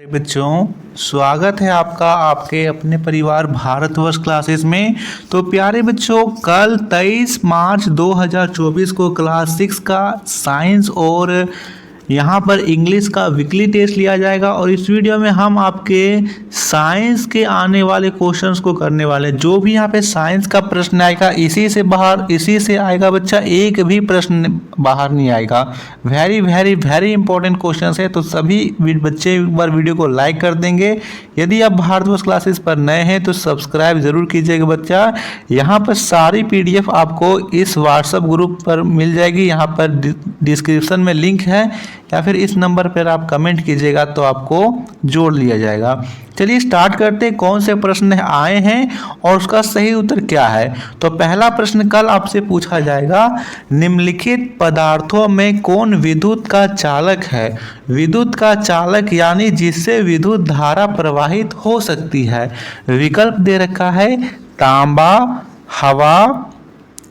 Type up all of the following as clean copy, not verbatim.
बच्चों, स्वागत है आपका आपके अपने परिवार भारतवर्ष क्लासेस में। तो प्यारे बच्चों, कल 23 मार्च 2024 को क्लास 6 का साइंस और यहाँ पर इंग्लिश का वीकली टेस्ट लिया जाएगा और इस वीडियो में हम आपके साइंस के आने वाले क्वेश्चंस को करने वाले। जो भी यहाँ पे साइंस का प्रश्न आएगा इसी से आएगा बच्चा, एक भी प्रश्न बाहर नहीं आएगा। Very very very important questions है, तो सभी बच्चे एक बार वीडियो को लाइक कर देंगे। यदि आप भारतवर्ष क्लासेस पर नए हैं तो सब्सक्राइब जरूर कीजिएगा बच्चा। यहाँ पर सारी PDF आपको इस व्हाट्सएप ग्रुप पर मिल जाएगी, यहाँ पर डिस्क्रिप्शन में लिंक है या फिर इस नंबर पर आप कमेंट कीजिएगा तो आपको जोड़ लिया जाएगा। चलिए स्टार्ट करते हैं, कौन से प्रश्न आए हैं और उसका सही उत्तर क्या है। तो पहला प्रश्न कल आपसे पूछा जाएगा, निम्नलिखित पदार्थों में कौन विद्युत का चालक है। विद्युत का चालक यानी जिससे विद्युत धारा प्रवाहित हो सकती है। विकल्प दे रखा है तांबा, हवा,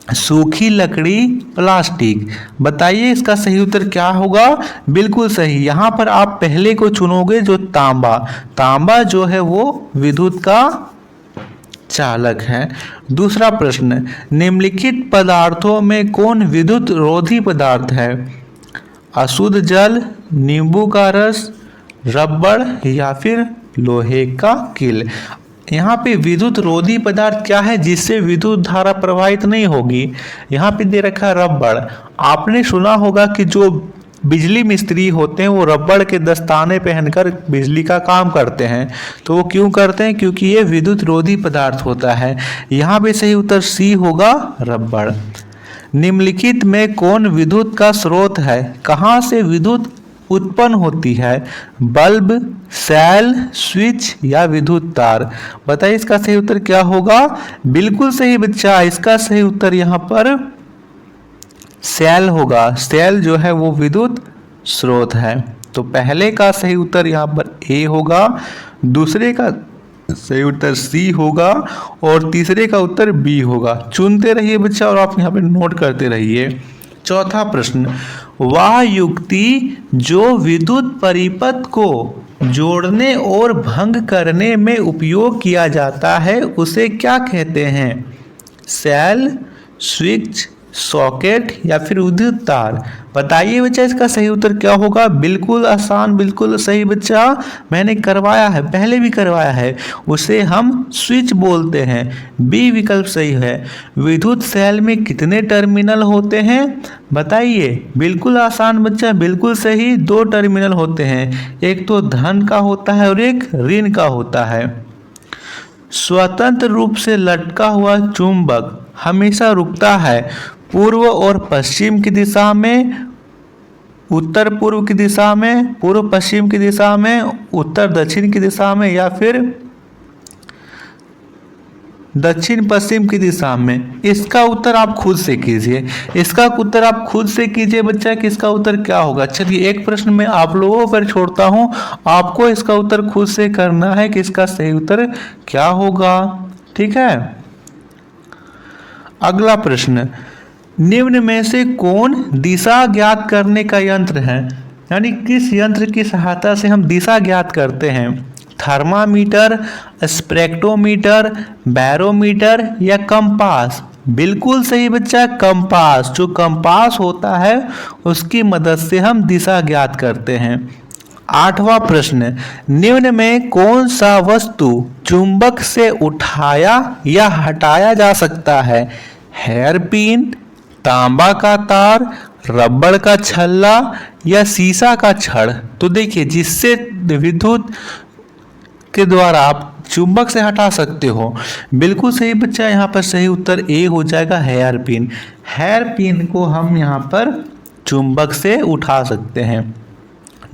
सूखी लकड़ी, प्लास्टिक। बताइए इसका सही उत्तर क्या होगा। बिल्कुल सही, यहाँ पर आप पहले को चुनोगे जो तांबा जो है वो विद्युत का चालक है। दूसरा प्रश्न, निम्नलिखित पदार्थों में कौन विद्युत रोधी पदार्थ है। अशुद्ध जल, नींबू का रस, रबड़ या फिर लोहे का कील। यहाँ पे विद्युत रोधी पदार्थ क्या है जिससे विद्युत धारा प्रवाहित नहीं होगी। यहाँ पे दे रखा है रबड़। आपने सुना होगा कि जो बिजली मिस्त्री होते हैं वो रबड़ के दस्ताने पहनकर बिजली का काम करते हैं। तो वो क्यों करते हैं, क्योंकि ये विद्युत रोधी पदार्थ होता है। यहाँ पे सही उत्तर सी होगा, रबड़। निम्नलिखित में कौन विद्युत का स्रोत है। कहाँ से विद्युत उत्पन्न होती है। बल्ब, सेल, स्विच या विद्युत तार। बताइए इसका सही उत्तर क्या होगा। बिल्कुल सही बच्चा, इसका सही उत्तर यहाँ पर सेल होगा। सेल जो है वो विद्युत स्रोत है। तो पहले का सही उत्तर यहाँ पर ए होगा, दूसरे का सही उत्तर सी होगा और तीसरे का उत्तर बी होगा। चुनते रहिए बच्चा और आप यहाँ पे नोट करते रहिए। चौथा प्रश्न, वह युक्ति जो विद्युत परिपथ को जोड़ने और भंग करने में उपयोग किया जाता है उसे क्या कहते हैं। सेल, स्विच, सॉकेट या फिर विद्युत तार। बताइए बच्चा इसका सही उत्तर क्या होगा। बिल्कुल आसान, बिल्कुल सही बच्चा, मैंने करवाया है, पहले भी करवाया है। उसे हम स्विच बोलते हैं। बी विकल्प सही है। विद्युत सेल में कितने टर्मिनल होते हैं। बताइए। बिल्कुल आसान बच्चा, बिल्कुल सही, 2 टर्मिनल होते हैं, एक तो धन का होता है और एक ऋण का होता है। स्वतंत्र रूप से लटका हुआ चुंबक हमेशा रुकता है पूर्व और पश्चिम की दिशा में, उत्तर पूर्व की दिशा में, पूर्व पश्चिम की दिशा में, उत्तर दक्षिण की दिशा में या फिर दक्षिण पश्चिम की दिशा में। इसका उत्तर आप खुद से कीजिए, इसका उत्तर आप खुद से कीजिए बच्चा कि इसका उत्तर क्या होगा। चलिए एक प्रश्न मैं आप लोगों पर छोड़ता हूं, आपको इसका उत्तर खुद से करना है कि इसका सही उत्तर क्या होगा। ठीक है। अगला प्रश्न, निम्न में से कौन दिशा ज्ञात करने का यंत्र है। यानी किस यंत्र की सहायता से हम दिशा ज्ञात करते हैं। थर्मामीटर, स्पेक्ट्रोमीटर, बैरोमीटर या कंपास। बिल्कुल सही बच्चा, कंपास। जो कंपास होता है उसकी मदद से हम दिशा ज्ञात करते हैं। 8वां प्रश्न, निम्न में कौन सा वस्तु चुंबक से उठाया या हटाया जा सकता है। हेयर पिन, तांबा का तार, रबड़ का छल्ला या शीशा का छड़। तो देखिए, जिससे विद्युत के द्वारा आप चुंबक से हटा सकते हो। बिल्कुल सही बच्चा, यहाँ पर सही उत्तर ए हो जाएगा, हेयर पिन। हेयर पिन को हम यहाँ पर चुंबक से उठा सकते हैं।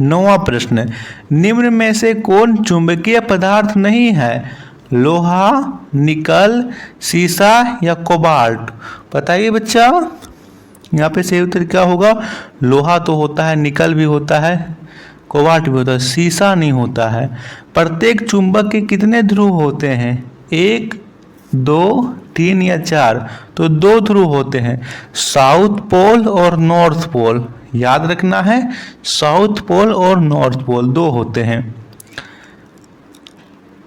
9वां प्रश्न, निम्न में से कौन चुंबकीय पदार्थ नहीं है। लोहा, निकल, शीशा या कोबाल्ट। बताइए बच्चा यहाँ पे सही उत्तर क्या होगा। लोहा तो होता है, निकल भी होता है, कोबाल्ट भी होता है, शीशा नहीं होता है। प्रत्येक चुंबक के कितने ध्रुव होते हैं। 1, 2, 3 या 4। तो 2 ध्रुव होते हैं, साउथ पोल और नॉर्थ पोल। याद रखना है, साउथ पोल और नॉर्थ पोल 2 होते हैं।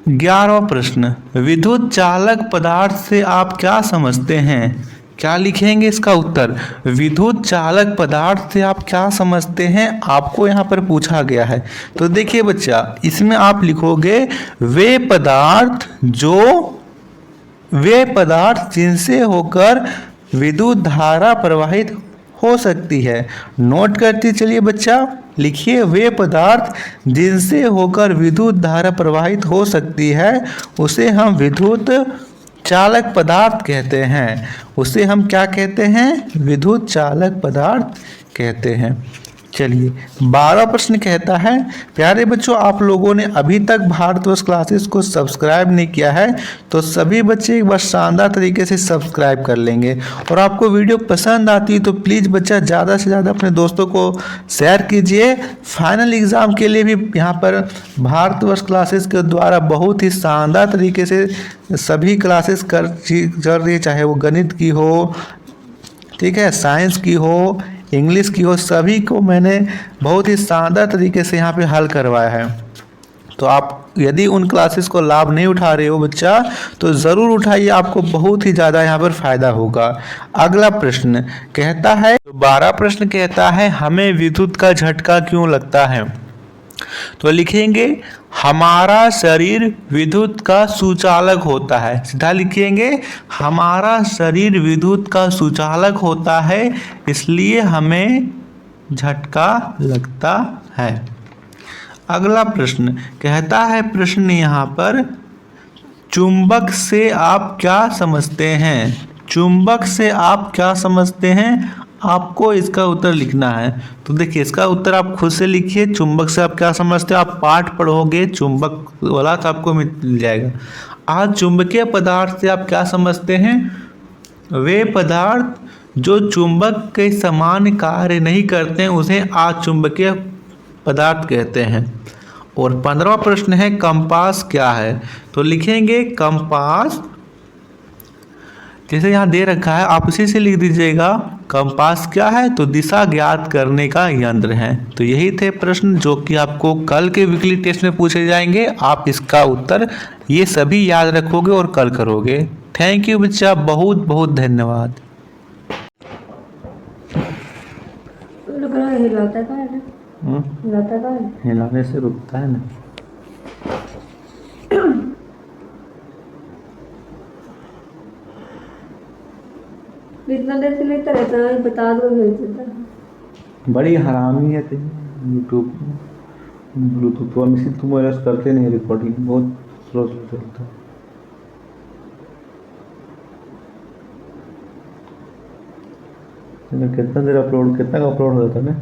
11वां प्रश्न, विद्युत चालक पदार्थ से आप क्या समझते हैं? क्या लिखेंगे इसका उत्तर? विद्युत चालक पदार्थ से आप क्या समझते हैं, आपको यहाँ पर पूछा गया है। तो देखिए बच्चा, इसमें आप लिखोगे वे पदार्थ जिनसे होकर विद्युत धारा प्रवाहित हो सकती है। नोट करते चलिए बच्चा, लिखिए वे पदार्थ जिनसे होकर विद्युत धारा प्रवाहित हो सकती है उसे हम विद्युत चालक पदार्थ कहते हैं। उसे हम क्या कहते हैं? विद्युत चालक पदार्थ कहते हैं। चलिए 12वां प्रश्न कहता है, प्यारे बच्चों आप लोगों ने अभी तक भारतवर्ष क्लासेस को सब्सक्राइब नहीं किया है तो सभी बच्चे एक बार शानदार तरीके से सब्सक्राइब कर लेंगे। और आपको वीडियो पसंद आती है तो प्लीज़ बच्चा ज़्यादा से ज़्यादा अपने दोस्तों को शेयर कीजिए। फाइनल एग्ज़ाम के लिए भी यहाँ पर भारतवर्ष क्लासेस के द्वारा बहुत ही शानदार तरीके से सभी क्लासेस कर रही है, चाहे वो गणित की हो, ठीक है, साइंस की हो, इंग्लिश की हो, सभी को मैंने बहुत ही शानदार तरीके से यहाँ पे हल करवाया है। तो आप यदि उन क्लासेस को लाभ नहीं उठा रहे हो बच्चा तो ज़रूर उठाइए, आपको बहुत ही ज़्यादा यहाँ पर फायदा होगा। अगला प्रश्न कहता है, 12वां प्रश्न कहता है, हमें विद्युत का झटका क्यों लगता है? तो लिखेंगे हमारा शरीर विद्युत का सुचालक होता है। सीधा लिखेंगे हमारा शरीर विद्युत का सुचालक होता है इसलिए हमें झटका लगता है। अगला प्रश्न कहता है, प्रश्न यहाँ पर, चुंबक से आप क्या समझते हैं? चुंबक से आप क्या समझते हैं? आपको इसका उत्तर लिखना है। तो देखिए इसका उत्तर आप खुद से लिखिए, चुंबक से आप क्या समझते हो, आप पाठ पढ़ोगे चुंबक वाला तो आपको मिल जाएगा। आज चुंबकीय पदार्थ से आप क्या समझते हैं? वे पदार्थ जो चुंबक के समान कार्य नहीं करते हैं उसे अचुंबकीय पदार्थ कहते हैं। और 15वां प्रश्न है, कंपास क्या है? तो लिखेंगे कंपास, जैसे यहाँ दे रखा है आप उसी से लिख दीजिएगा, कंपास क्या है? तो दिशा ज्ञात करने का यंत्र है। तो यही थे प्रश्न जो कि आपको कल के वीकली टेस्ट में पूछे जाएंगे। आप इसका उत्तर ये सभी याद रखोगे और कल करोगे। थैंक यू बच्चा, बहुत बहुत धन्यवाद। हिलाने से रुकता है ना। इतना देर से लेता रहता है, बता दो भेज देता। बड़ी हरामी है तुम। यूट्यूब ब्लूटूथ वाले तुम करते नहीं, रिकॉर्डिंग बहुत स्लो चलता है। कितना देर अपलोड, कितना का अपलोड होता है ना?